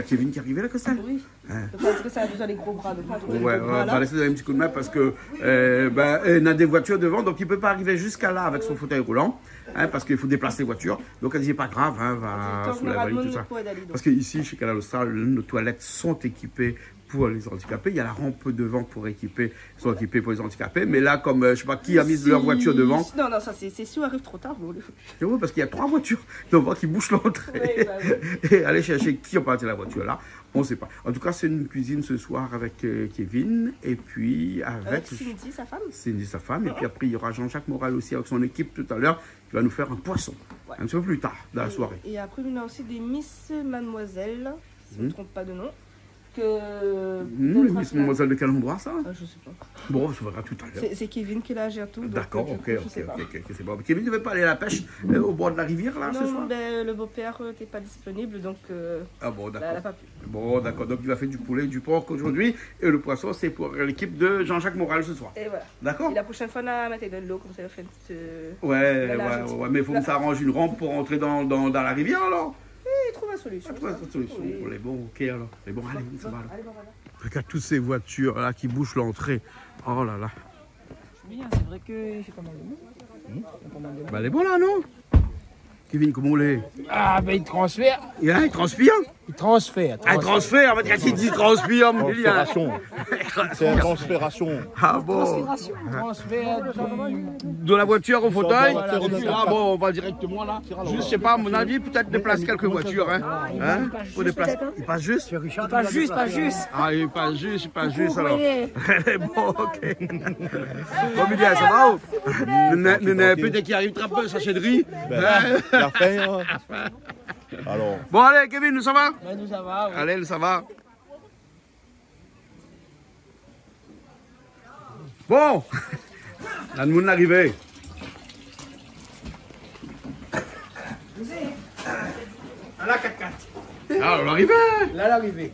qu'il y a Kevin qui est arrivé là, Christelle? Oui. Parce que ça a besoin des gros bras. Ouais, on va laisser un petit coup de main parce que il a des voitures devant, donc il ne peut pas arriver jusqu'à là avec son fauteuil roulant, hein, parce qu'il faut déplacer les voitures. Donc elle dit pas grave, hein, va sous la valise, tout ça. Parce qu'ici, chez Canal Austral, nos toilettes sont équipées pour les handicapés. Il y a la rampe devant pour sont équipées pour les handicapés. Mais là, comme je sais pas qui a mis leur voiture devant. Non, ça c'est si on arrive trop tard. Oui, parce qu'il y a 3 voitures devant qui bouchent l'entrée. Oui, bah, oui. Et aller chercher qui a parti la voiture là, on ne sait pas. En tout cas, c'est une cuisine ce soir avec Kevin et puis avec Cindy, sa femme. Cindy, sa femme. Et puis après, il y aura Jean-Jacques Moral aussi avec son équipe tout à l'heure qui va nous faire un poisson. Ouais. Un petit peu plus tard dans la soirée. Et après, il y a aussi des Miss Mademoiselle, si je ne me trompe pas de nom. Les Miss Mademoiselle de quel endroit ça? Je sais pas. Bon, on se verra tout à l'heure. C'est Kevin qui la gère tout. D'accord, ok, c'est bon. Kevin ne veut pas aller à la pêche au bord de la rivière là ce soir? Non, ben, le beau-père n'était pas disponible donc ah bon, d'accord. Elle n'a pas pu. Bon, d'accord, donc il va faire du poulet, du porc aujourd'hui et le poisson c'est pour l'équipe de Jean-Jacques Moral ce soir. Et voilà. D'accord. Et la prochaine fois, on a mettre de l'eau comme ça, fait ouais, mais il faut que ça arrange une rampe pour entrer dans la rivière alors. Il trouve une solution. Oui. Les bons, ok alors. Les bons, allez, ça va alors. Regarde toutes ces voitures là qui bouchent l'entrée. Oh là là. C'est bien, c'est vrai que c'est pas mal de monde. Bah, elle est bonne là, non? Kevin, comment on l'est? Ah, ben il transfère. Il transpire? Il transfère. Un transfert, on va dire qu'il dit transpire, mon Julien. C'est une transfération. Ah bon? Transfert de la voiture au fauteuil. Ah bon, on va directement là. Juste, je sais pas, à mon avis, peut-être déplacer quelques voitures. Hein? Faut déplacer. Il passe juste? Pas juste. Ah, il passe juste alors. Bon, ok. Bon, Julien, ça va? Peut-être qu'il arrive très peu, sachet de riz. La fin, alors. Bon, allez, Kevin, nous ça va? Ben, nous ça va. Oui. Allez, nous ça va. Bon, là, nous sommes arrivés. La 4x4. Ah, on est arrivé. Là, l'arrivée.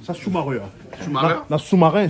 Ça, sous-marin. Sous-marin? La sous-marin.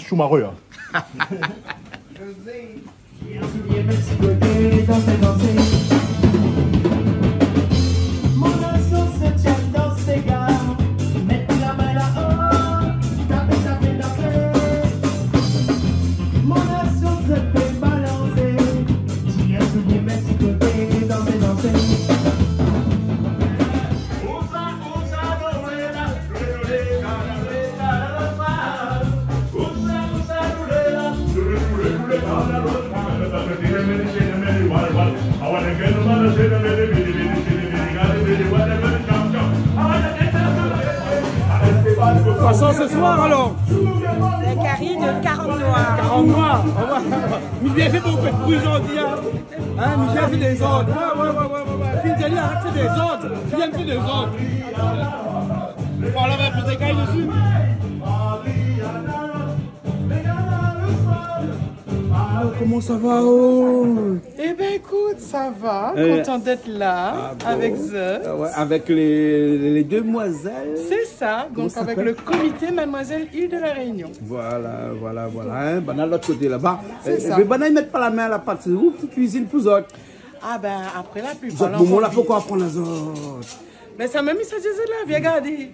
Poisson ce soir alors? La Karine, 40 noirs. 40 noirs. Mais bien fait pour aujourd'hui. Hein, mais bien fait des ordres. Ouais. Fidèle, c'est des ordres. Bien fait des ordres. Il faut enlever un peu d'écailles dessus. Comment ça va? Eh bien écoute, ça va, content d'être là avec The. Avec les demoiselles. C'est ça, donc avec le comité Mademoiselle Île de la Réunion. Voilà. Hein? Ben, à l'autre côté là-bas. C'est ça. Mais ben, ils ne mettent pas la main à la pâte, c'est vous qui cuisinez plus autres. Ah ben après la pub. Vous êtes bon, là, pourquoi apprendre les autres? Mais ça m'a mis ça disait là, viens regarder.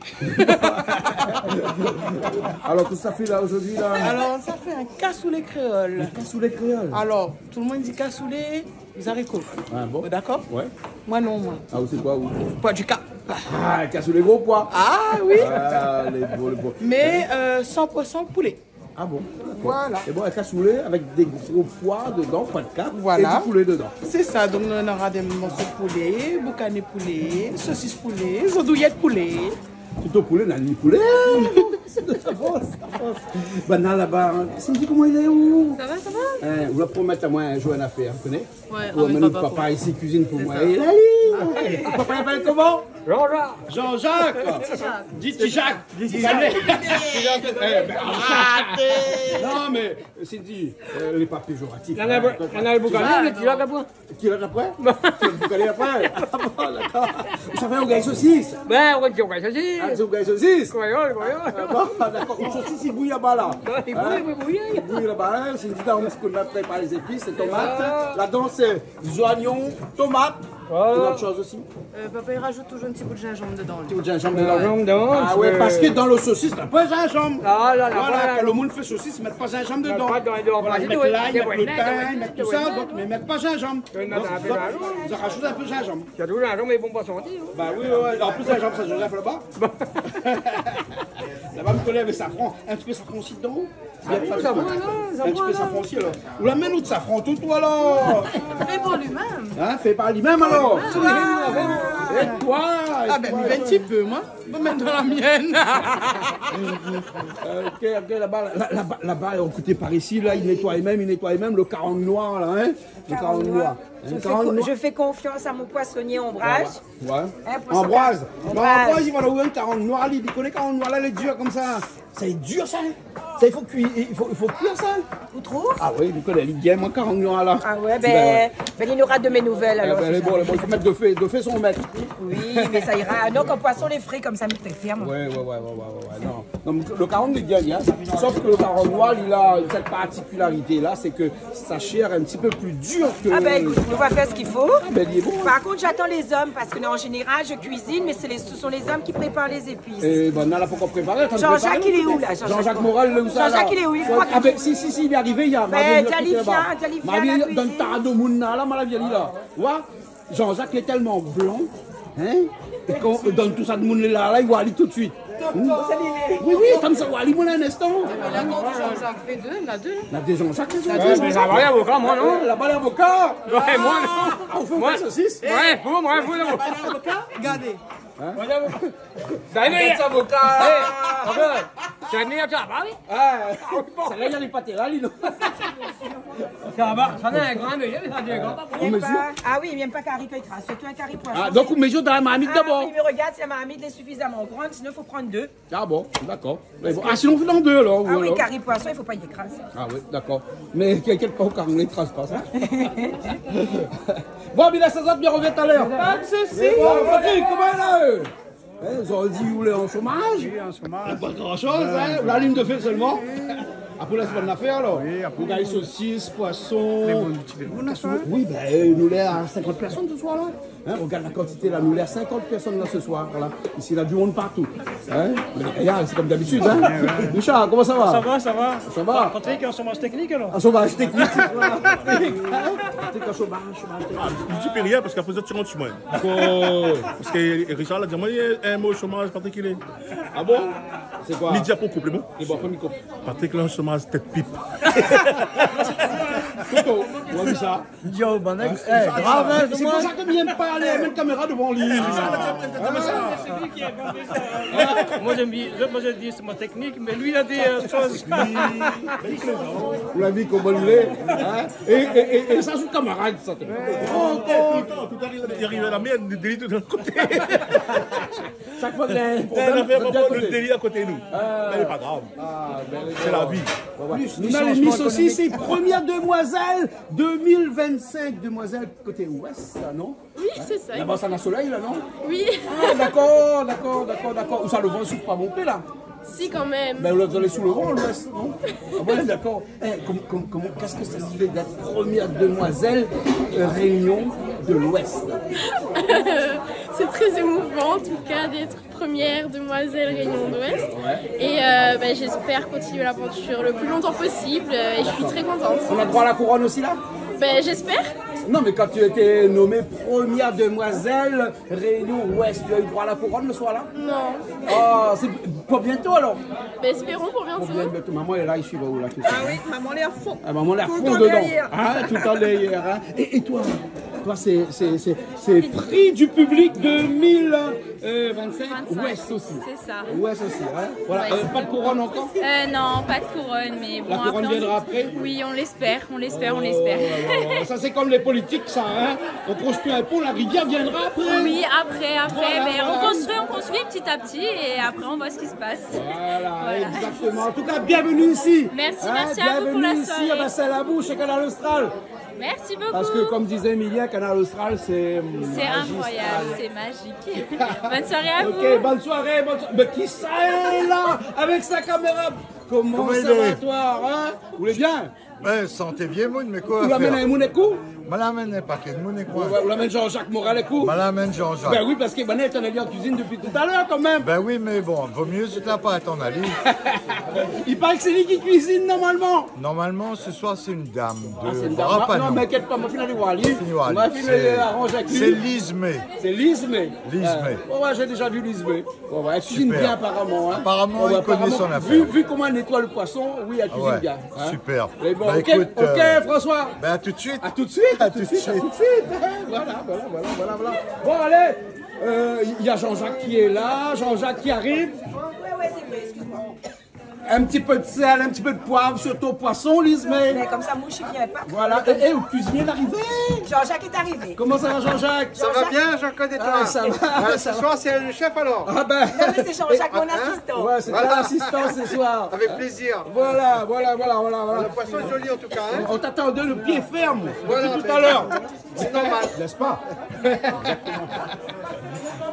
Alors, tout ça fait là aujourd'hui là? Alors, ça fait un cassoulet créole. Un cassoulet créole? Alors, tout le monde dit cassoulet, les haricots. Ah bon? D'accord? Ouais. Moi non, moi. Ah, vous c'est quoi vous? Pas du cap. Ah, cassoulet gros pois. Ah oui. Ah, les beaux. Mais 100% poulet. Ah bon? Voilà. Et bon, un cassoulet avec des gros pois dedans, pas de cap, Voilà. et du poulet dedans. C'est ça, donc on aura des morceaux de poulet, boucané poulet, saucisse poulet, zodouillette poulet. Tout au poulet, n'a ni poulet. C'est de ta force. Banal là-bas. Cindy, comment il est où? Ça va? Vous la promettez à moi un jour une affaire, vous connaissez? Ouais, on met notre papa ici, cuisine pour moi. Et là, papa, il s'appelle comment? Jean-Jacques. Dis Jacques. Non, mais Cindy, les pas péjoratifs. On a le boucané, tu l'as d'abord. Qui l'a après? Tu le boucané après? Ah bon, d'accord. Vous savez, on gagne saucisse. Ben, on va dire saucisse. Ah, vous gagne saucisse? Voyons. Ah bon, d'accord. Une saucisse, il bouille là-bas, là. Il bouille. Il bouille là-bas, hein. Cindy, là, on a préparé les épices, les tomates. Là-dedans, c'est oignons, tomates, Une autre chose aussi. Papa, il rajoute toujours un petit bout de gingembre dedans. Tu veux du gingembre dedans? Ah ouais, parce que dans le saucisse, t'as pas de gingembre. Ah là là, Voilà, quand le monde fait saucisse, ils mettent pas de gingembre dedans. Voilà, ils mettent l'ail, ils mettent le thym, ils mettent tout ça, donc, mais ils mettent pas de gingembre. Ils rajoutent un peu de gingembre. Il y a toujours un gingembre, mais bon, pas sentir. Bah oui, ouais. En plus, le gingembre, ça Joseph là-bas. Là-bas, me connaît avec safran. Un petit peu de safran aussi dedans. Un petit peu de safran aussi, alors. Ou la main ou de safran, tout toi, alors. Fait pour lui-même. Hein, fait par lui-même, alors. Et toi? Ah ben, il un petit peu, moi. Je vais mettre dans la mienne. Ok, là-bas, on côté par ici, là, il nettoie même le caron noir, là, hein. Le caron noir. Je fais confiance à mon poissonnier Ombrage. Ouais. Hein, pour Ambroise. ça. Non, Ambroise, il va avoir un caron noir, il connaît caron noir, là, il est dur comme ça. Ça est dur, ça. Ça, il faut cuire, ça. Vous trouvez? Ah oui, il connaît, il gagne, moi, caron noir, là. Ah ouais, ben il aura de mes nouvelles, alors. Ben, bon, il faut mettre de fait son maître. Oui, mais ça ira. Donc, en poisson, les frais, comme ça, me préfère, moi. Ouais, non, le caron il gagne, hein. Sauf que le caron noir, il a cette particularité-là, c'est que sa chair est un petit peu plus dure que... Ah ben écoute, on va faire ce qu'il faut. Ben, il est bon. Par contre, j'attends les hommes, parce que en général, je cuisine, mais ce sont les hommes qui préparent les épices. Et ben, là, pourquoi préparer? Jean-Jacques, il est où, là? Jean-Jacques Morel, là, où ça, là? Jean-Jacques, il est où? Il croit Ah ben, si, il est arrivé, il y a... Jalifia, la dans le Taradomouna, là, Malaviali, là. Ouais, Jean-Jacques est tellement blanc, hein, et quand on donne tout ça de monde là, il va aller tout de suite. Oui, comme ça, Wally, moi, un instant. Mais là, quand Jean-Jacques fait deux, il y en a deux. Il y a des Jean-Jacques, Mais ça va, l'avocat, moi non. Là-bas, l'avocat. Ouais, moi non. On fait une saucisse. Ouais, vous, moi, Regardez. Ça y est, avocat. Ça y est, tu as parlé? Ça là, il y a les pâtés là, Lino. Ça va, ça a un grand mesure, ça a un grand mesure. Ah oui, il vient pas carré que trace, surtout un carré poisson. Ah, donc, on mesure dans la marmite d'abord. Il me regarde si la marmite est suffisamment grande, sinon il faut prendre deux. Ah bon, d'accord. Bon. Ah, sinon, on fait dans deux alors. Ah oui, carré poisson, il faut pas y écraser. Ah oui, d'accord. Mais quelque part, car on ne trace pas ça. Bon, Bila Sazat, bien revient tout à l'heure. Pas de soucis. Bon, Patrick, comment là ils ont dit, vous voulez en chômage? Oui, en chômage. Pas grand-chose, hein. La ligne de feu seulement. Après, là, c'est bonne affaire, alors. Oui, après. Vous avez saucisses, poissons. Oui, ben, nous l'air 50 personnes ce soir, là. Hein, regarde la quantité, là, nous l'air 50 personnes, là, ce soir. Voilà. Ici, il y a du monde partout. Hein? Regarde, c'est comme d'habitude, hein. Richard, comment ça va? Ça va, ça va. Ça va? Patrick, un chômage technique alors? Un chômage technique. Patrick, un chômage technique. Je ne dis rien parce qu'après ça, tu rentres chez moi. Parce que Richard a dit, moi, il y a un mot chômage, Patrick, il est. Ah bon? C'est quoi? Midi pour complément. Et bon, premier couple. Patrick, là, un chômage tête pipe. Couteau, on a vu ça. Yo, bon, grave, C'est pour ça que j'aime pas aller avec une caméra devant lui. Moi, je dis c'est ma technique, mais lui, il a des choses. Vous l'avez vu comment il est. Hein? Et ça, c'est camarade, ça. Tout arrive à la mienne, le délit de l'autre côté. Chaque fois qu'il y a un Le délit à côté de nous. Mais c'est pas grave. C'est la vie. Nous avons mis aussi ces premières demoiselles 2025. Demoiselles côté ouest, ça, non? Oui, c'est ça. Là-bas, ça a soleil, là, non? Oui. Ah, d'accord. Où ça, le vent ne souffle pas monter, là? Si, quand même. Ben, vous allez sous le vent, l'ouest, non? Ah, bon, d'accord. Qu'est-ce que ça se fait d'être première demoiselle Réunion de l'Ouest? C'est très émouvant, en tout cas, d'être première demoiselle Réunion d'Ouest. Et j'espère continuer l'aventure le plus longtemps possible. Et je suis très contente. On a droit à la couronne aussi, là? Ben, j'espère. Non, mais quand tu étais nommée première demoiselle Réunion Ouest, tu as eu droit à la couronne le soir-là? Non. Ah, c'est pour bientôt, alors? Ben, espérons pour bientôt. Bientôt. Maman est là, ici, va où, là? Ah oui, maman est à fond. Ah, maman est à Tout fond le temps dedans. derrière. Ah, tout le temps derrière. Hein. Et toi, c'est prix du public 2025 Ouest aussi. C'est ça. Ouest aussi, hein. Voilà. Ouais. Pas de couronne encore? Non, pas de couronne, mais bon. La couronne après, viendra après? Oui, on l'espère, on l'espère. Ça, c'est comme les politiques, ça, hein. On construit un pont, la rivière viendra après. Oui, après. Voilà. Mais on construit petit à petit et après on voit ce qui se passe. Voilà, exactement. En tout cas, bienvenue ici. Merci à vous pour la bienvenue ici soirée. à Bassin-la-Bouche et Canal Austral. Merci beaucoup. Parce que, comme disait Emilia, Canal Austral, c'est incroyable, c'est magique. Bonne soirée à vous. Ok, bonne soirée. Mais qui ça est là avec sa caméra? Comment ça va toi, hein? Vous voulez bien? Ben, santé bien, moi, mais quoi? Vous l'amènez à Monaco? Je l'amène un paquet de Monaco. Vous l'amène Jean-Jacques Moraléco? Je l'amène Jean-Jacques. Ben oui, parce que Bonnet est en allé en cuisine depuis tout à l'heure quand même. Ben oui, mais bon, vaut mieux si tu n'as pas à ton avis. Il paraît que c'est lui qui cuisine normalement. Normalement, ce soir, c'est une dame de C'est une dame. Rapano. Non, mais inquiète pas, moi, je vais aller voir lui. voir On va lui. filer arranger avec lui. C'est Lismé. C'est Lismé. Lismé. Ouais, j'ai déjà vu Lismé. Ouais, elle cuisine Super. bien apparemment. Hein. Apparemment, il connaît son affaire. Vu comment elle nettoie le poisson, oui, elle cuisine Ouais, bien. Hein. super. Mais bon, Bah, ok, écoute, ok, François. Ben, à tout de suite. À tout de suite, à tout de suite, à tout de suite. Voilà. Bon, allez, il y a Jean-Jacques qui est là, Jean-Jacques qui arrive. Ouais, c'est vrai, excuse-moi. Un petit peu de sel, un petit peu de poivre sur ton poisson, Lismé. Mais comme ça, mouche, il vient pas. Voilà, et au cuisinier est arrivé. Jean-Jacques est arrivé. Comment ça va, Jean-Jacques? Ça va bien, Jean-Claude et toi? Ah, ça va. Ce soir, c'est le chef alors? Ah ben. Non, mais c'est Jean-Jacques, mon assistant. Ouais, c'est ton assistant ce soir. Avec plaisir. Voilà. Le poisson est joli en tout cas. Hein? On t'attendait le pied ferme Voilà, depuis tout à l'heure. C'est normal. N'est-ce pas?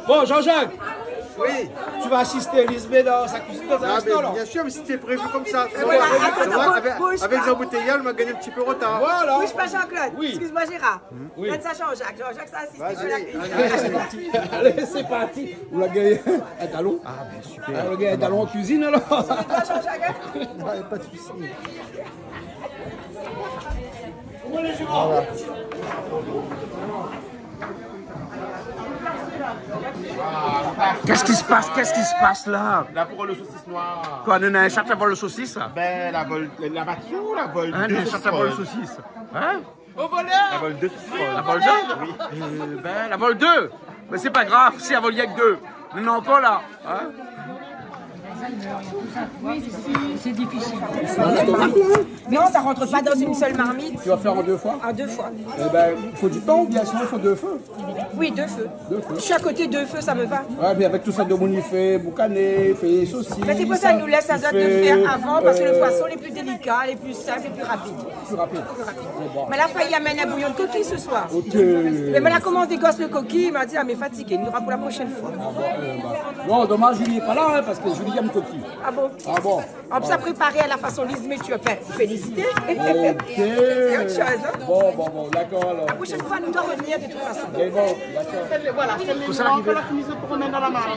Bon, Jean-Jacques. Oui. Tu vas assister Lisbeth dans sa cuisine dans un instant, là. Bien sûr, mais c'était prévu comme ça. Voilà, Avec Jean Bouteillal, on m'a gagné un petit peu de retard. Voilà. Bouge pas, Jean-Claude. Oui. Excuse-moi, Gérard. Oui. Donne ça à Jean-Jacques. Jean-Jacques, ça assiste. Allez, c'est parti. Allez, c'est parti. Vous la gagnez un talon. Ah, bien super. Vous la gagnez un talon en cuisine, alors. Toi, Jean-Jacques, hein? Pas de soucis. Qu'est-ce qui se passe? Qu'est-ce qui se passe là? Là pour le saucisse noir. Quoi, on a un chat à vol de saucisse? Ben la battue ou la vol Hein, deux un chat à vol de saucisse. Hein? Au voleur. La vol 2 La vol 2? Oui. Ben, la vol 2. Mais c'est pas grave, si elle vole que 2. Non, pas là. Hein? C'est difficile. Non, ça rentre pas dans une seule marmite. Tu vas faire en 2 fois? En 2 fois. Eh ben, il faut du temps, bien sinon il faut 2 feux. Oui, 2 feux. Je suis à côté 2 feux, ça me va. Ouais, mais avec tout ça de mon fait boucané, fait saucisse. Mais c'est pour ça qu'il nous laisse la date de faire avant, parce que le poisson les plus délicats, les plus simples, les plus rapides. Plus rapide. Mais la faille amène un bouillon de coquille ce soir. Ok. Mais là, comment on dégosse le coquille, il m'a dit, ah mais fatigué, il nous aura pour la prochaine fois. Bon, dommage, Julie n'est pas là, hein, parce que Julie aime coquille. Ah bon? Ah bon? On peut ça préparer à la façon Lismé, tu as fait. Félicité. Ok. C'est autre chose, hein? Bon, d'accord alors. La prochaine fois, nous doit revenir de toute façon. Mais bon, d'accord. Voilà, c'est le moment que la finisse pour remettre dans la marque.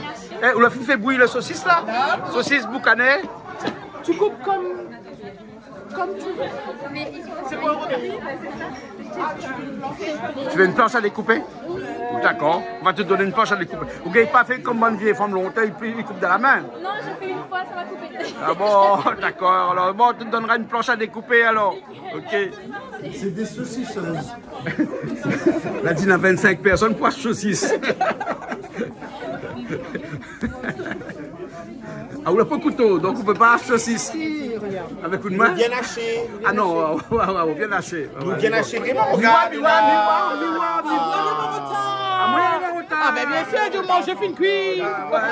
Eh, vous l'avez fait bouillir le saucisse là? Saucisse boucané? Tu coupes comme tu veux. C'est pas européen. Tu veux une planche à découper? D'accord, on va te donner une planche à découper. Vous n'avez pas fait comme bonne vieille femme longtemps, il coupe de la main. Non, j'ai fait une fois, ça m'a coupé. Ah bon, d'accord, alors bon, on te donnera une planche à découper alors. Ok. C'est des saucisseuses. La dîne à 25 personnes, poisse saucisse. Ah, vous n'avez pas de couteau, donc on ne peut pas hacher saucisse. Avec une main? Bien haché. Ah non, bien haché. Bien haché, vraiment. Regarde. Ah ben bien sûr, je mange une cuit.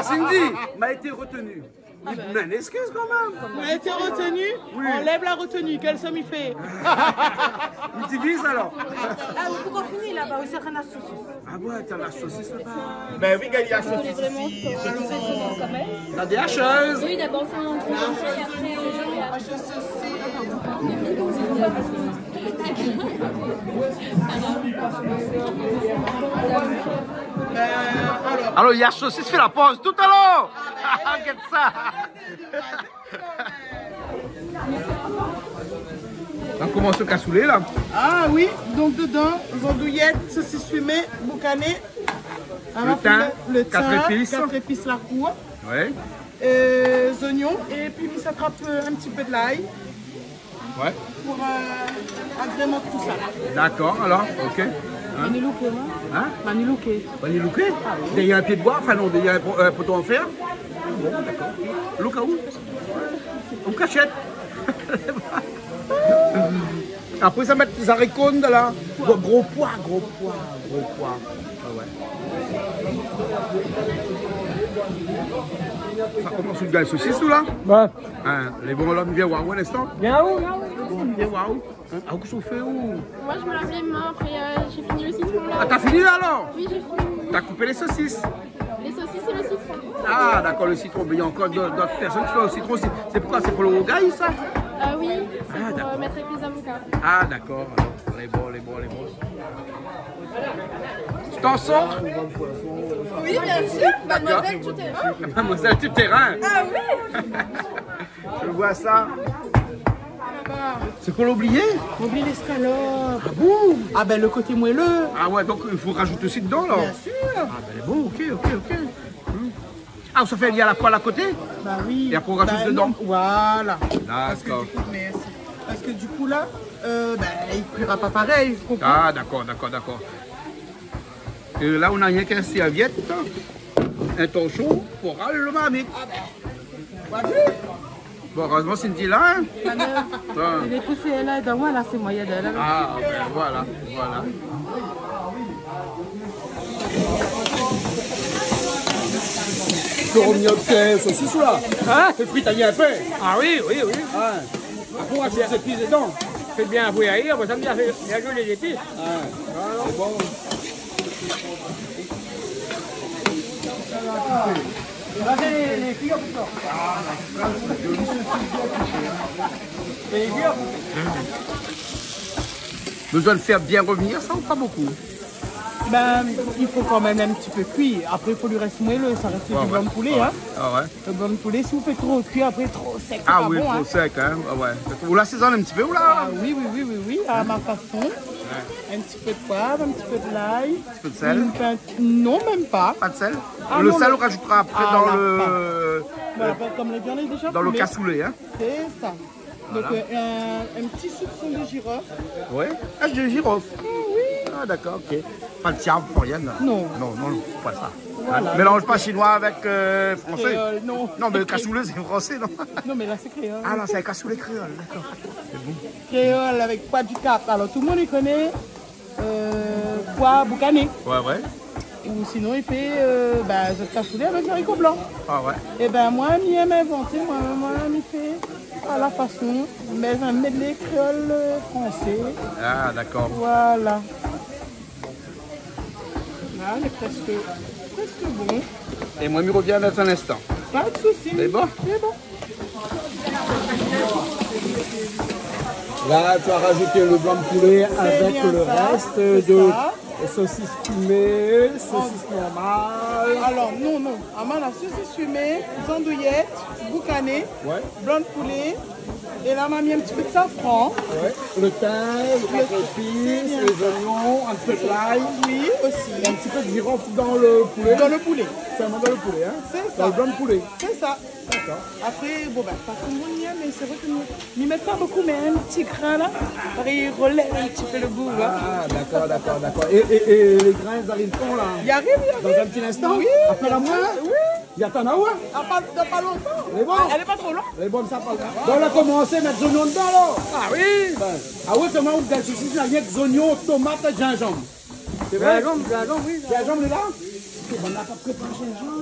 Cindy m'a été retenue. Mais une excuse quand même. On a été retenu, on lève la retenue. Quelle somme il fait? Il divise alors. Ah, vous pouvez finir là-bas, vous serez un saucisse. Ah ouais, t'as la saucisse là-bas. Ben oui, il y a saucisse ici. T'as des hacheuses. Oui, d'abord, c'est un truc Alors, il y a saucisse fait la pause tout à l'heure. Regarde ça. On commence au cassoulet là. Ah oui, donc dedans, andouillettes, saucisse fumée, boucané. Le thym, 4 épices. 4 épices la cour. Ouais. Oignons et puis ça attrape un petit peu de l'ail. Ouais. Pour agrémenter tout ça. D'accord, alors, ok. Manilouké, non? Hein? Manilouké. Manilouké? Derrière un pied de bois, enfin non, derrière un poteau en fer. Bon, d'accord. Look où? On cachette. Après, ça met des haricots de là. Gros pois. Ah ouais. Ça commence une belle saucisse ou là? Ouais. Hein, les bons hommes viennent voir où un instant? Viens où? Viens voir où? Ah, où qu'on fait où? Moi, je me lave les mains, après j'ai fini le citron là. Ah, t'as fini là alors? Oui, j'ai fini. T'as coupé les saucisses? Les saucisses et le citron. Ah, d'accord, le citron. Mais il y a encore d'autres personnes qui font au citron aussi. C'est pourquoi? C'est pour le rogaille, ça? Oui, c'est Ah, pour d'accord. mettre avec les avocats. Ah, d'accord. Les bons, les bons, les bons. Tu t'en sors? Oui, bien sûr, mademoiselle tout terrain. Mademoiselle tout terrain. Ah oui. Je vois ça. C'est pour l'oublier? Oublie l'escalope. Ah bon? Ah ben le côté moelleux. Ah ouais, donc il faut rajouter aussi dedans, là. Bien sûr. Ah ben bon, ok. Ah, ça fait il y a la poêle à côté? Bah oui. Et après on rajoute dedans? Non, voilà. D'accord. Parce que du coup là, il cuira pas pareil, vous comprenez? Ah, d'accord. Et là, on n'a rien qu'un serviette, un torchon pour râler le marmite. Bon, heureusement, Cindy là. Hein? Il est poussé là, dans moi, là, c'est moyen de là. Ah, ben voilà. Tu reviens de saucisses là? Hein? C'est frites à y un peu. Ah oui. Ah. Pour rajouter ces épices dedans. Faites bien avouer à rire, ça me bien joué les épices. C'est bon. Les cuillères pour toi. Les cuillères. Besoin de faire bien revenir ça ou pas beaucoup? Ben, il faut quand même un petit peu cuire. Après, il faut lui rester moelleux, ça reste du blanc de poulet. Hein. Ah ouais. Le blanc de poulet, si vous faites trop cuit, après trop sec, c'est Ah pas oui, bon. trop Hein. sec, hein. Ah ouais. Vous l'assaisonnez un petit peu ou là? Ah oui, à ma façon. Un petit peu de poivre, un petit peu de l'ail. Un petit peu de sel? Non, même pas. Pas de sel? Ah, le non, sel, le- on rajoutera après Ah, dans la le... Voilà, comme les viandes déjà dans le fumées. cassoulet, hein. C'est ça. Voilà. Donc un petit soupçon de girofle. Oui. Ah, de girofle. Oui. Ah, d'accord, ok. Pas de tiable pour rien. Non. Non, pas ça. Voilà. Mélange pas chinois avec français. Créole, non. Non, mais le cassoulet, c'est français, non? Non, mais là, c'est créole. Ah, là, c'est un cassoulet créole, d'accord. Créole avec pois du Cap. Alors, tout le monde les connaît. Pois boucané. Ouais. Ou sinon, il fait le cassoulet avec haricot blanc. Ah ouais. Et ben moi, j'aime inventer, moi, je fais à la façon, mais un medley créole français. Ah, d'accord. Voilà. Là, il est presque bon. Et moi, je reviens dans un instant. Pas de soucis. C'est bon? C'est bon. Là, tu as rajouté le blanc de poulet avec bien le ça, reste c'est de ça. saucisses fumées, saucisses normales. Alors, non. Avant, la saucisse fumée, andouillettes, boucané, Ouais. blanc de poulet. Et là, on a mis un petit peu de safran. Ouais. Le thym, le épices, les oignons, un peu de l'ail. Oui, aussi. Et un petit peu de girofle dans le poulet. Dans le poulet. Seulement dans le poulet, hein? C'est Dans ça. le blanc de poulet. C'est ça. D'accord. Après, bon, pas tout le monde y a, mais c'est vrai que nous n'y mettons pas beaucoup, mais un petit grain là, il relève un petit peu le goût. Hein. Ah, d'accord. Et les grains, ils arrivent quand là? Il arrive. Dans un petit instant? Oui. Après la moelle? Oui. Il y a t'en as où? Dans pas longtemps. Elle est bonne? Elle est pas trop longue. Elle est bonne, ça parle. Bon, on a commencé à mettre des oignons dedans, là. Ah oui. Ah oui, comment vous avez saucisse, il y a des oignons, tomates et gingembre. C'est vrai? Gingembre, oui. Gingembre, il est là? On n'a pas préparé gingembre.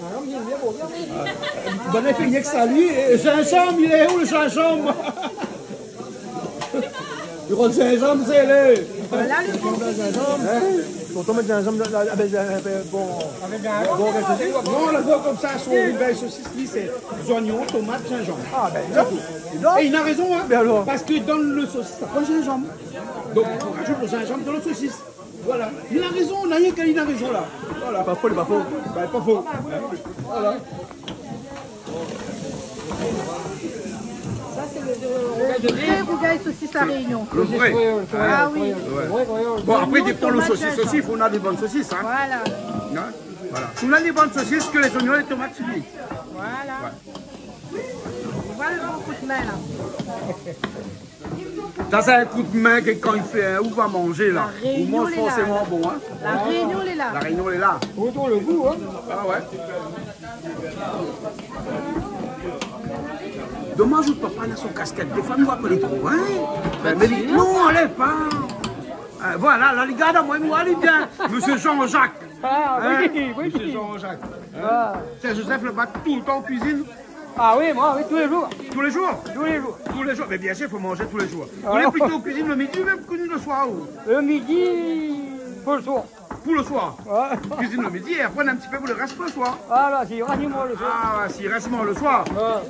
Gingembre, viens. Bon, effet, il y a que ça, lui. Et gingembre, il est où, le gingembre? Le gros gingembre, c'est le... Voilà le gingembre. Quand on met du gingembre, bon... Non, la voix comme ça, sur une belle saucisse, lui, c'est oignons, tomates, gingembre. Ah, ben, et il a raison, hein. Parce que dans le saucisse, ça prend gingembre. Donc, on rajoute le gingembre dans le saucisse. Voilà. Il a raison, on n'a rien qu'à il a raison, là. Voilà. Pas faux, pas faux. Ben, pas faux. Voilà. Ça, c'est le vrai rougail saucisse à Réunion. Le vrai. Ah oui. Bon, après, dépend le saucisse aussi, il faut on a des bonnes saucisses. Hein. Voilà. Hein? Voilà. Si on a des bonnes saucisses, que les oignons et les tomates suffisent. Voilà. Voilà le bon coup de main là. Ça, c'est un coup de main que quand il fait un ou va manger là. La On Réunion, mange elle est là, forcément là. bon. Hein. La Réunion, elle est là. La réunion, elle est là. Autour le goût, hein. Ah ouais. Dommage, je ne peux pas dans son casquette. Des fois, nous appelons trop. Hein? Mais non, allez pas. Voilà, là, les gars, moi, il bien. Monsieur Jean-Jacques. Ah, Hein? oui. Monsieur Jean-Jacques. Hein? C'est Joseph le bac tout le temps en cuisine. Ah oui, moi, oui, tous les jours. Tous les jours? Tous les jours. Tous les jours. Mais bien sûr, il faut manger tous les jours. Vous voulez plutôt cuisine le midi ou même cuisine le soir? Ou? Le midi, pour le soir. pour le soir. Cuisine le midi et après on a un petit peu pour le reste pour le soir. Voilà, s'il reste mort le soir. Ah, ouais, s'il reste mort le soir.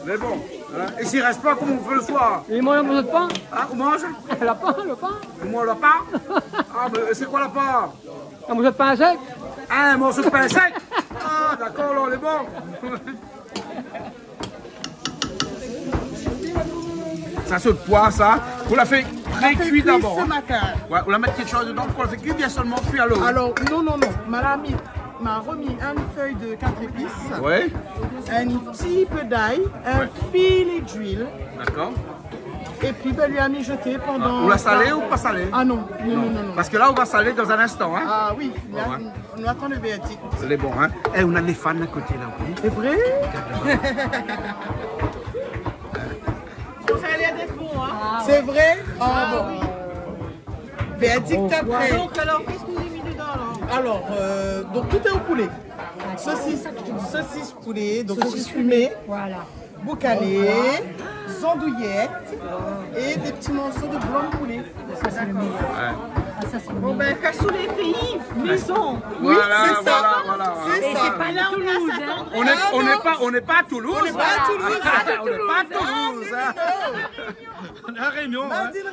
Mais bon. Hein. Et s'il reste pas, comment on fait le soir? Il mange un peu de pain. Ah, on mange? Le pain, le pain. On mange le pain? Ah, mais c'est quoi le pain? Un morceau de pain sec. Ah, un morceau de pain sec? Ah, d'accord, là, on est bon. Ça saute pois, ça. On l'a fait pré-cuit d'abord. Ce matin. Ouais, on la met quelque chose dedans pour la faire cuire, bien seulement cuit à l'eau. Alors, non. M'a remis une feuille de 4 épices. Ouais. Un petit peu d'ail, un filet d'huile. D'accord. Et puis, ben, lui a mijoté pendant... On l'a salé ou pas salé? Ah non. Parce que là, on va saler dans un instant. Hein. Ah oui, là, on attend le verdict. C'est bon, hein. Et on a des fans à côté, là. C'est vrai? Ça a l'air d'être bon, hein? C'est vrai? Ah bon. Verdict après. Donc, alors, qu'est-ce que vous avez mis dedans, alors? Alors, donc tout est au poulet. Saucisse poulet, donc saucisse fumée. Voilà. Boucané, andouillettes et des petits morceaux de blanc de poulet. Ça, c'est le meilleur. Bon, ben, cassoulet pays, maison. Oui, voilà, c'est ça. Voilà. C'est ça. Pas là, Toulouse, hein. On n'est pas à Toulouse. On n'est pas à Toulouse. On n'est pas à Toulouse. On est à Réunion.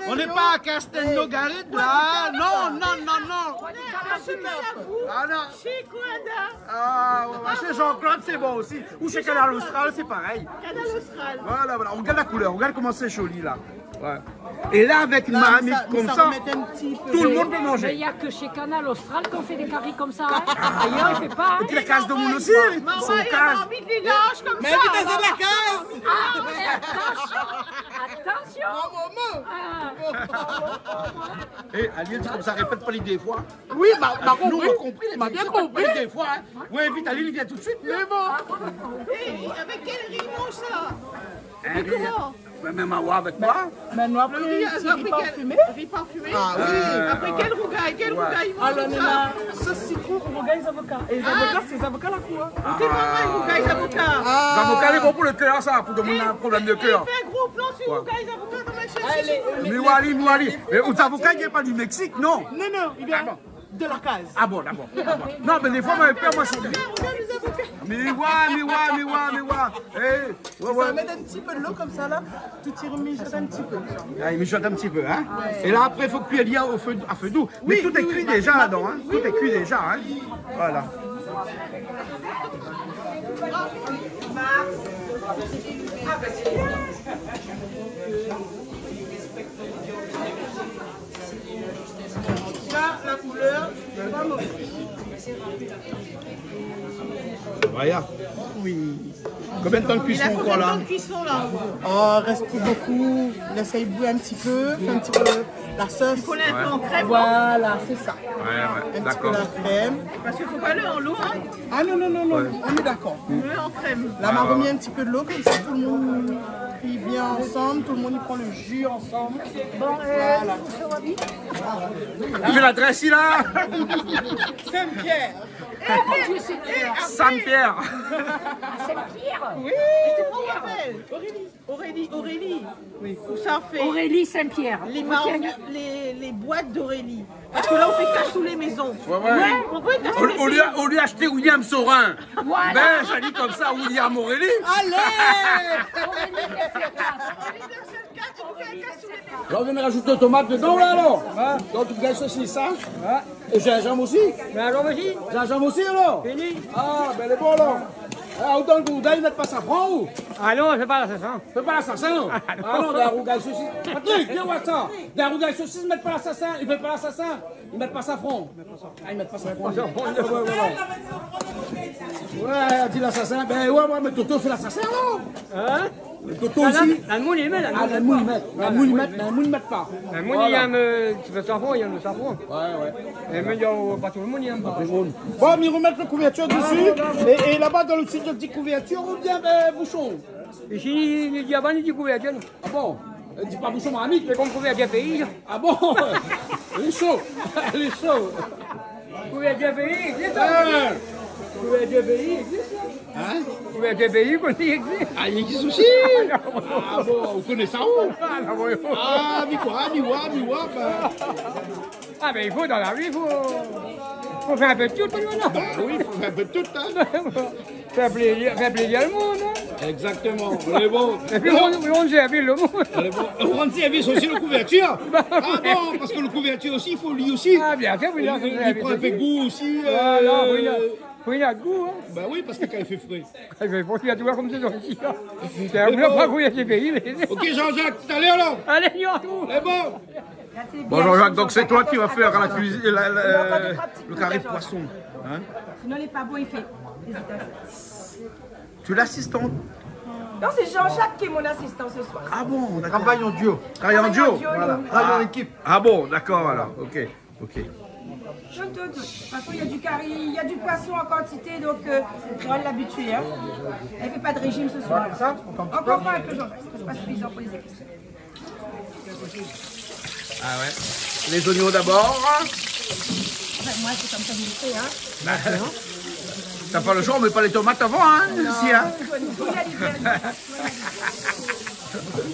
On n'est pas à Castelnau-Garide, là. Non. On est à Chemin-la-Boue, Ah non. chez Coada. Ah, ouais, chez Jean-Claude, c'est bon aussi. Ou chez Canal Austral, c'est pareil. Canal Austral. Voilà. On regarde la couleur, on regarde comment c'est joli, là. Ouais. Et là, avec une marmite comme ça, tout le monde peut Mais il manger. n'y a que chez Canal Austral qu'on fait des caries comme ça. Hein. Ailleurs, il ne fait pas. Et puis la case de monde aussi. Maman, Son il a case. envie de les lâches comme Mais ça. invite dans la case. Ah, mais attention. Et Aline, dit comme ça, répète pas l'idée des fois. Oui, m'a Nous, on compris. a compris. M'a bien compris. Des fois. Hein. Ouais, vite, Aline, il vient tout de suite. Mais bon. Et avec quel riz mange ça? Hein, Comment? même à voir avec moi. Maintenant, après, Le riz, riz parfumé. Riz parfumé? Ah oui. Après, quel rougail? Quel rougail il mange Alors, on ça? a sauce citron, rougail, les avocats. Et les avocats, c'est les avocats la cour. C'est pas vrai, rougail, les avocats. Les avocats, c'est bon pour le cœur, ça, pour demander un problème de cœur. Fais un gros plan sur rougail, les avocats dans ma chaise. Mouali. Mais aux avocats, il n'est pas du Mexique, non? Non, il vient de la case. Ah bon, d'abord. Non, mais des fois, mon père, moi, je suis. Mais ouais. Ça va mettre un petit peu de l'eau comme ça, là. Tu tires mijote un petit peu. Ah, il mijote un petit peu, hein. Et là, après, il faut cuire l'IA à feu doux. Mais Oui, tout est cuit déjà là-dedans, hein. Tout est cuit déjà, hein. Voilà. Là, la couleur, pas mauvais. Voilà. Oui. Combien de temps de cuisson Il a encore combien de là? temps de cuisson là? Oh, reste plus beaucoup. Laisse-le bouillir un petit peu. Fais un petit peu la sauce. Il faut un peu en crème. Voilà, c'est ça. Ouais, Un petit peu d'accord. la crème. Parce qu'il ne faut pas le en l'eau, hein. Ah non, on est d'accord. Le en crème. Là, on a remis un petit peu de l'eau, comme ça tout le monde cuit bien ensemble, tout le monde y prend le jus ensemble. Bon, voilà. Tu fais l'adresse ici là? Saint-Pierre. Saint-Pierre. Saint-Pierre. Oui, Aurélie. Oui. Où ça fait? Aurélie Saint-Pierre. Les boîtes d'Aurélie. Parce que là, on fait cassoulet maison. Ouais. On fait cassoulet Au lieu d'acheter William Saurin. Voilà. Ben, j'ai dit comme ça, William Aurélie. Allez. Là, on vient de rajouter des tomates dedans, là, alors. Donc, tu gagnes ceci, ça. Et gingembre aussi. Gingembre aussi, alors. Fini. Ah, ben, les bon, alors. Ah, autant que vous ils mettent pas safran, ou? Ah non, c'est pas l'assassin. C'est pas l'assassin. Ah non, dans la rougaille saucisse. Patrick, viens voir ça. Dans la rougaille saucisse, ils mettent pas l'assassin. Ils mettent pas l'assassin. Ils mettent pas safran. Ah, ils mettent pas safran. Ouais, dit l'assassin. Ben ouais, mais Toto fait l'assassin, non? Hein? Toto aussi. La moule, il met. Ah, la moule, ils mettent pas. La moule, il y a un petit peu de safran, il y a le safran. Ouais. Et mais il y a pas tout le monde, il y a un peu. Bon, mais remettre la couverture dessus. Et là-bas, dans le site de petite couverture, on dit bouchon. Ici, il y a pas de couverture. Ah bon? Dis pas bouchon, mon ami. C'est comme couverture pays. Ah bon? Elle est chaud. Couverture pays, c'est ça. Couverture pays, existe. Hein? Couverture pays, qu'on y existe. Ah, il existe aussi. Ah bon, vous connaissez ça où? Ah, mi quoi, bah. Ah, mais il faut dans la vie, il faut. Faut faire un peu de tout, non? Bah oui, il faut faire un peu de tout, hein. Faire plaisir à le monde, hein. Exactement, on est bon. Et puis on rend service le monde. On rend service aussi le couverture. Ah bon, parce que le couverture aussi, il faut lui aussi. Ah bien, c'est oui, il prend un peu de goût aussi. Voilà, oui, il y a de goût, hein. Bah oui, parce que quand il fait frais. Il fait frais, il y a de voir comme c'est ici, là. C'est un peu pas couiller ces pays, mais... Ok Jean-Jacques, tout à l'heure là. Allez, on retrouve. C'est bon. Bon Jean-Jacques, donc c'est toi qui vas faire la cuisine, le carré de poisson. Hein? Sinon, il n'est pas bon, il fait. Tu es l'assistante? Non, c'est Jean-Jacques qui est mon assistant ce soir. Ah bon, d'accord. Travaille en duo. Travaille en duo? Voilà, travaille en équipe. Ah bon, d'accord alors, ok. De toute façon, il y a du curry, il y a du poisson en quantité, donc on va l'habituer. Hein. Elle ne fait pas de régime ce soir. Encore pas un peu, Jean-Jacques, c'est pas suffisant pour les épices. Ah ouais. Les oignons d'abord. Moi, c'est comme ça que je le fais. Hein. T'as pas le choix, on met pas les tomates avant, hein, ici, hein.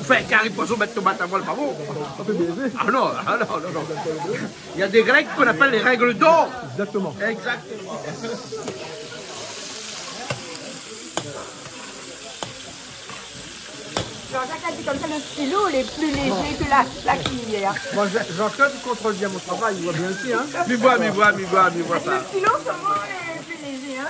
Enfin, carré de poisson, mettre tomates avant, le pas bon. Ah non, non. Il y a des règles qu'on appelle les règles d'or. Exactement. Exactement. Jean-Jacques a dit comme ça, le stylo, il est plus léger que la cuillère. Moi, Jean-Claude, il contrôle bien mon travail, il voit bien aussi, hein. Mi voit ça. Le stylo, seulement, il est plus léger, hein.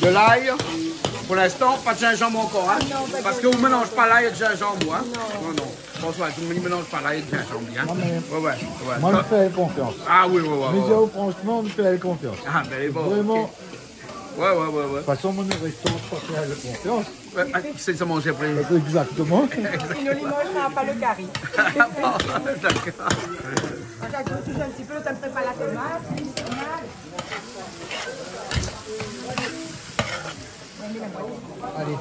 De l'ail, pour l'instant, pas de gingembre encore, hein. Parce qu'on ne mélange pas l'ail et le gingembre, hein. Non. François, tu ne mélanges pas l'ail et le gingembre, hein. Ouais. Moi, je fais confiance. Ah oui. Mais franchement, je fais confiance. Ah, ben, elle est bonne. Vraiment. Ouais. De toute façon, mon restaurant, je fais confiance. C'est ça manger après. Exactement. Sinon, il ne mangera pas le curry. D'accord. Jean-Jacques, tu touches un petit peu, le temps de préparer la tomate. Allez.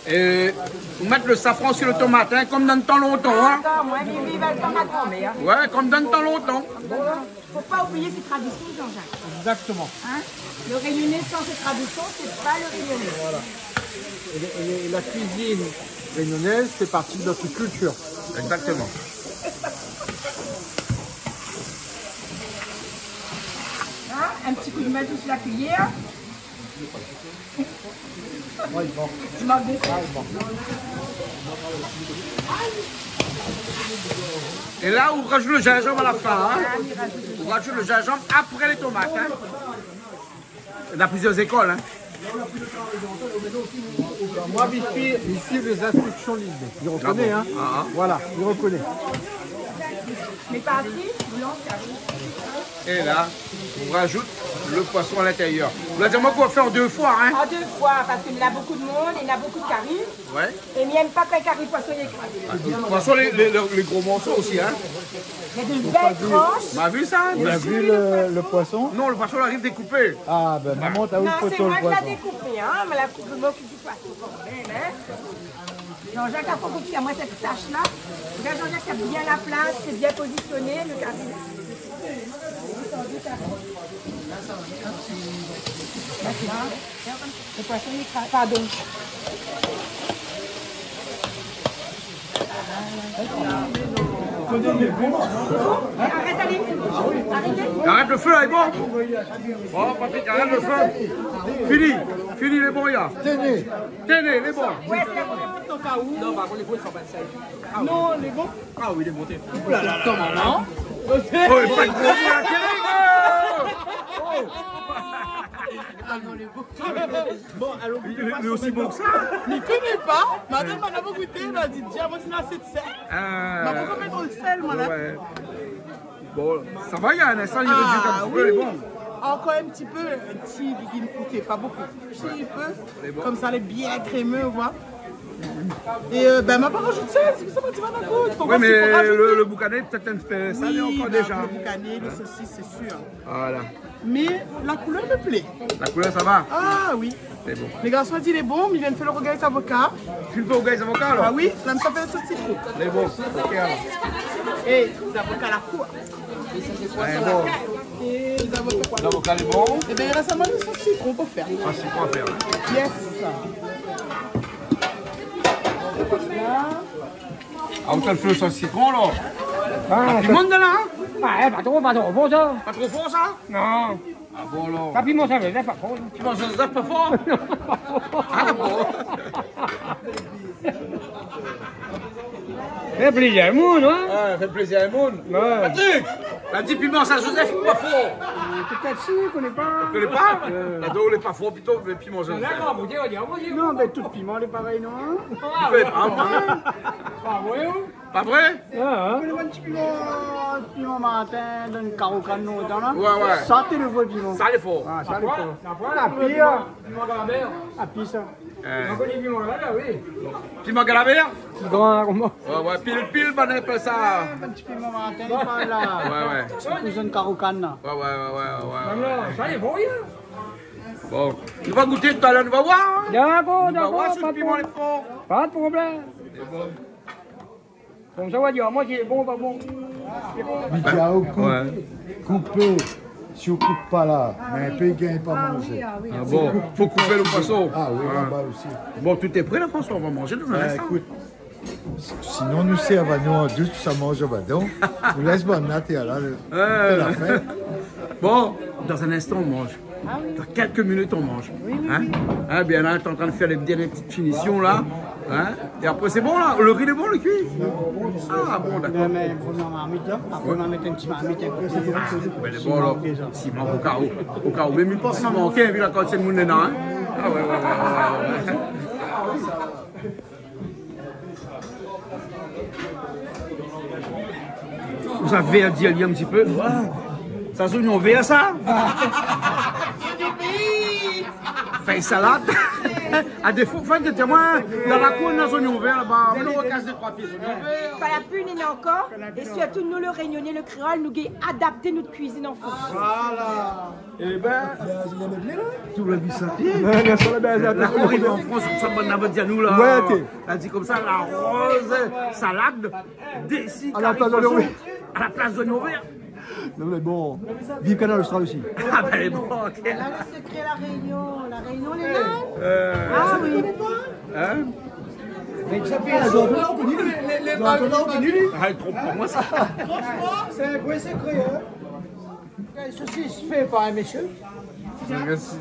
Et mettre le safran sur le tomate, hein, comme dans le temps longtemps. Hein. Moi, vive le temps ma grand-mère. Ouais, comme dans le temps longtemps. Faut pas oublier ses traditions, Jean-Jacques. Exactement. Hein? Le réunionnais sans ses traditions, c'est pas le réunionnais. Voilà. Et la cuisine réunionnaise fait partie de notre culture. Exactement. Hein? Un petit coup de main sur la cuillère. Ouais, bon. Tu manques de ça. Et là, on rajoute le gingembre à la fin. Hein. On rajoute le gingembre après les tomates. Hein. Il y a plusieurs écoles. Hein. Moi, il suit les instructions libres. Il reconnaît, hein. Voilà, il reconnaît. Mais pas assez, et là, on rajoute le poisson à l'intérieur. Vous l'avez dit moi qu'on va faire en 2 fois. Hein. En 2 fois, parce qu'il y a beaucoup de monde, il y a beaucoup de curry. Ouais. Et il n'aime pas qu'un curry poisson est écrasé. De toute façon, les gros morceaux aussi. Hein. Il y a de belles tranches. On a vu ça? On a vu le poisson? Non, le poisson arrive découpé. Ah, ben maman, t'as où le photo le poisson? Non, c'est moi qui l'ai découpé, hein. Mais la coupe de m'occupe du poisson quand même, hein. Jean-Jacques a pas compris à moi cette tâche-là. Regarde, Jean-Jacques a bien la place, c'est bien positionné, le curry. Le poisson est écrasé. Pardon. Arrête, allez. Arrêtez. Arrête le feu, là, il est bon. Bon, Patrick, arrête le feu. Fini les bons, là. Tenez, les bons. Non, par contre, les bons, ils sont pas de ça. Non, les bons? Ah oui, les bons. Oh là là, non. Oh, il faut pas être gros, la Bon, alors, il est aussi bon que ça. Je ne connais pas. Madame m'a pas goûté. Elle a dit, tiens, moi, c'est assez de sel. Ma beaucoup mettre le sel, madame. Ouais. Bon, ça va, il y a un instant, il réduit un petit peu, il est bon. Encore un petit peu, pas beaucoup. Un petit peu, comme ça, elle est bien crémeux, vous voyez. Et ben, m'a pas rajouté sel, c'est que ça m'a dit, oui, mais le boucané, peut-être un peu salé encore déjà. Le boucané, le saucisse, c'est sûr. Voilà. Mais la couleur me plaît. La couleur, ça va? Ah oui. C'est bon. Les garçons disent, il est bon, mais ils viennent faire le rogaille avocat. Tu le fais au rogaille avocat alors? Ah oui, là, ça fait un sauce citron. C'est bon, ok alors. Et les avocats à la cour. C'est bon. Et les avocats. L'avocat est bon? Et bien, il reste seulement le sauce citron pour faire. Ah, c'est quoi à faire? Yes. Ah, on te le fait le sauce citron, là. Ah, piment de là, hein? Ah, pas trop fort ça. Pas trop fort, ça? Non. Ah bon, là. Ça piment ça, mais pas fort. Piment ça, pas fort? Ah bon? Fait plaisir à monde, hein? Ah, fait plaisir à monde. Patrick! La dit piment Saint-Joseph, pas fort. Peut-être si, je connais pas. Tu connais pas? La dos, il est pas fort, plutôt, mais piment Saint-Joseph. D'accord, vous dites, Non, mais tout piment, il est pareil, non? Tu connais pas, moi? Pas vrai, hein? Pas vrai? Tu connais pas un petit piment matin, d'un carocano, dans là? Ouais. Ça, c'est le vrai piment. Ça, il est fort. Ah, ça, il est fort. La pire. Piment galabert. La pire, ça. On connaît piment galabert, oui. Piment galabert? Grand, comment? Ouais, pile, on appelle ça. Un petit piment matin, il parle là. Ouais. C'est cousin carocano, là. Ouais. Ça, il est bon, hein? Bon, nous va goûter tout à l'heure, nous va voir. Hein? D'accord, On va voir si le piment est fort. Pas de problème. Comme ça, on va dire, moi, c'est bon, pas bon. Michao, coupé. Si on ne coupe pas là, mais un peu, il ne pas manger. Ah bon, faut couper le poisson. Ah oui, là-bas aussi. Bon, tout est prêt là, François, on va manger dans un instant. Écoute, sinon nous servons à nous en douce, ça mange au badon. Nous laisse bonne natte et là, on fait la fête. Bon, dans un instant, on mange. Dans quelques minutes, on mange. Hein, bien là, tu es en train de faire les dernières petites finitions là. Hein? Et après, c'est bon là? Le riz est bon, le cuit? Ah bon, d'accord. Mais prenons ma marmite là. Après, on va mettre un petit marmite. Mais il est bon là. Si, manque au cas où. Mais il pense qu'il manquait, vu la quand c'est le monde dedans. Hein? Ah ouais. Vous avez dit un petit peu? Ça se on veut ça? Fait salade. À défaut, de témoin, dans la cour, dans oignon vert là-bas, on casse des 3 pieds. Pas la pune, il y en a encore. Et surtout, nous, le réunionnais, le créole, nous avons adapté notre cuisine en France. Voilà. Eh ben, tu l'as vu ça? La arrive en France, on s'en va dire nous là. Ouais, elle dit comme ça, la rose salade, décis, à la place d'oignon vert. Non mais bon, vive Canal Austral aussi. Ah ben elle est bon, ok. Là, le secret, la Réunion, les là. Ah oui. Hein? Mais tu sais, les ah, il trompe pas moi ça. C'est un vrai secret, hein. Ceci se fait par un monsieur. Merci.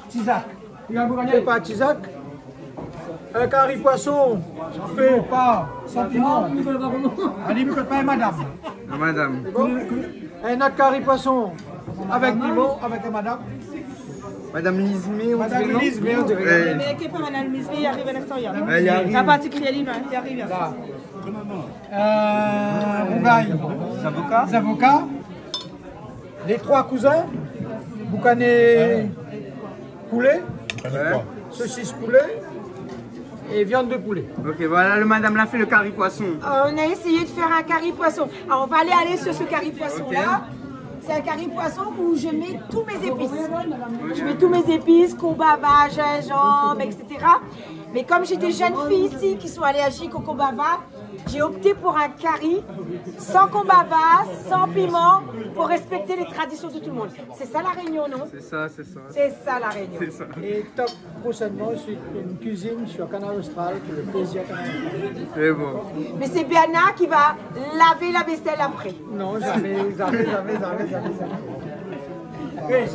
Tisac. Fait par Tisac. Un curry poisson fait par sans piment. Allez, ne pas madame. Madame. Un autre curry poisson avec piment, avec madame. Madame Lismé, on dirait. Madame Lismé, on dirait. Mais qui est pas Madame Lismé, il arrive à l'instant, il arrive. La particulière, il arrive. Rougaille. Les avocats. Les 3 cousins. Boucané poulet. Saucisse poulet. Et viande de poulet. Ok, voilà, le madame l'a fait le curry poisson. On a essayé de faire un curry poisson. Alors, on va aller sur ce curry poisson là. C'est un curry poisson où je mets tous mes épices. Je mets tous mes épices, combava, gingembre, etc. Mais comme j'ai des jeunes filles ici qui sont allergiques au combava, j'ai opté pour un curry sans combava, sans piment, pour respecter les traditions de tout le monde. C'est ça la Réunion, non? C'est ça. C'est ça la Réunion. Ça. Et top prochainement, c'est une cuisine sur Canal Austral, pour le plaisir Canal Austral. C'est bon. Mais c'est Biana qui va laver la vaisselle après. Non, jamais. Oui.